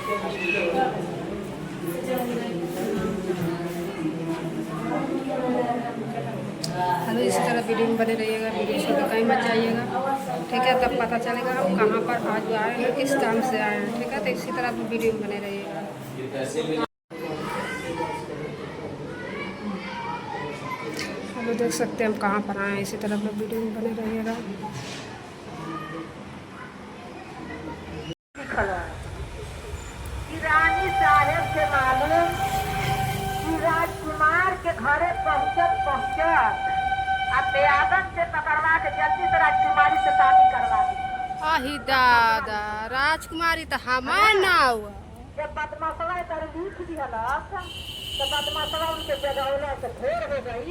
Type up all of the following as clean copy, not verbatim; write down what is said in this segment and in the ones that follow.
हमें इस तरह वीडियो में बने रहिएगा, वीडियो छोड़ कहीं मत जाइएगा, ठीक है। तब पता चलेगा हम कहाँ पर आज आए हैं, किस काम से आए हैं, ठीक है। तो इसी तरह आप वीडियो में बने रहिएगा। हम देख सकते हैं हम कहाँ पर आए हैं, इसी तरह आप वीडियो में बने रहिएगा। रानी साहेब के मालूम कि राजकुमार के घरे पहुंचत अब बेआदत से पकड़वा के जल्दी से राजकुमारी से शादी करवा दी। आही दादा, राजकुमारी तो हमार ना हुआ। जब बदमाशवा तर लिख दिहलक तो बदमाशवा उनके जगह से ढेर हो गई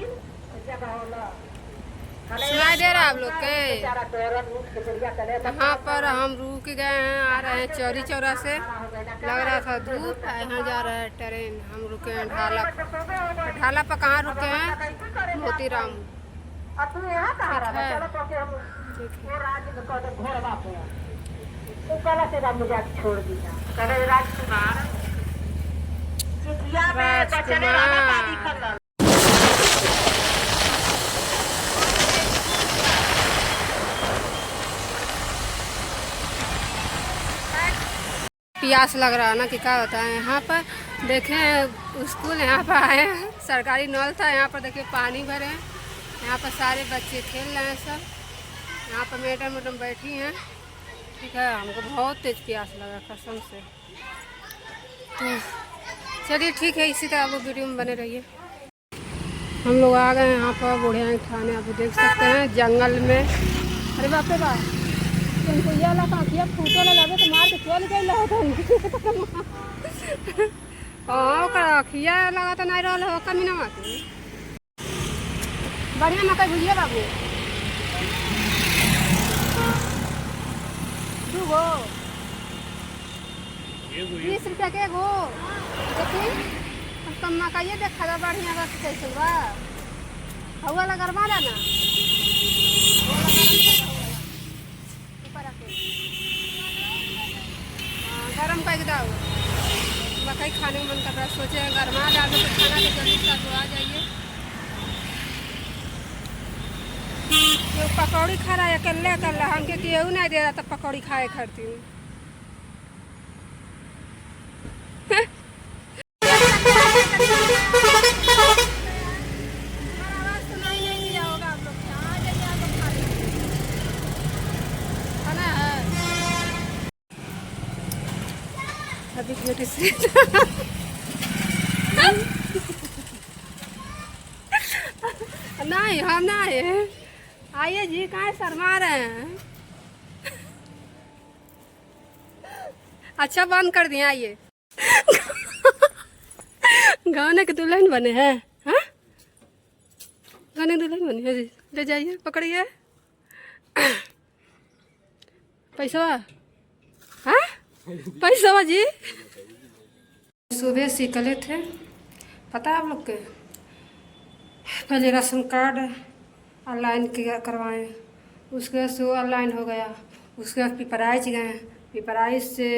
जगह सुनाई दे रहा है आप लोग के? यहाँ पर हम रुक गए हैं, आ रहे हैं चौरी चौरा से। लग रहा था धूप, यहाँ जा रहा है ट्रेन। हम रुके हैं ढाला पर। ढाला पर कहाँ रुके हैं? मोतीराम। छोड़ दिया राजकुमार। प्यास लग रहा है ना कि क्या होता है। यहाँ पर देखें स्कूल, यहाँ पर आए हैं, सरकारी नल था। यहाँ पर देखिए पानी भरे हैं। यहाँ पर सारे बच्चे खेल रहे हैं सब। यहाँ पर मैडम बैठी हैं, ठीक है। हमको बहुत तेज प्यास लगा कसम से। तो चलिए ठीक है, इसी तरह आप वीडियो में बने रहिए। हम लोग आ गए हैं यहाँ पर बुढ़िया थाने। आप देख सकते हैं जंगल में। अरे बाप रे बाप, तुमको यह लगा किया फोटो लगे तो मार के चल गई खिया लगा तो नहीं रहा हो कमी ना बढ़िया मकई भूजिए बाबू। 2 गो 20 रुपया के गो। देखिए उसका मकई देखा था बढ़िया बस कैसे बा हवा लगा मारा ना गरम कर दाओ। मकई खाने में मन कर रहा, सोचे गरमा डालो तो खाना के जल्दी सा तो आ जाइए। जो पकौड़ी खा रहा है अकेले हमके केहू नहीं दे रहा था पकौड़ी खाए करती हूँ। अभी बेटी से नहीं हम नहीं आइए जी, कहाँ शर्मा रहे हैं? अच्छा बंद कर दिए, आइए। गाने के दुल्हन बने हैं, हाँ गाने के दुल्हन बने हैं। ले जाइए, पकड़िए पैसा। हाँ पैसा जी। सुबह सीखले थे, पता है आप लोग के। पहले राशन कार्ड ऑनलाइन करवाएं, उसके बाद से वो ऑनलाइन हो गया। उसके बाद पिपराइच गए, पिपराइच से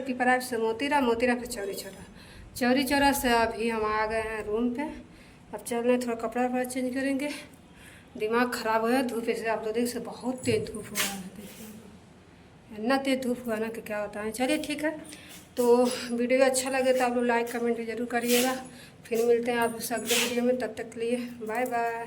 पिपराइच से मोतीराम से चौरी चौरा से अभी हम आ गए हैं रूम पे। अब चल रहे थोड़ा कपड़ा चेंज करेंगे। दिमाग ख़राब हो गया धूप से। आप लोग देख से बहुत तेज धूप हुआ है, देखिए इतना तेज धूप हुआ ना कि क्या होता है। चलिए ठीक है, तो वीडियो अच्छा लगे तो आप लोग लाइक कमेंट जरूर करिएगा। फिर मिलते हैं आप अगले वीडियो में, तब तक के लिए बाय बाय।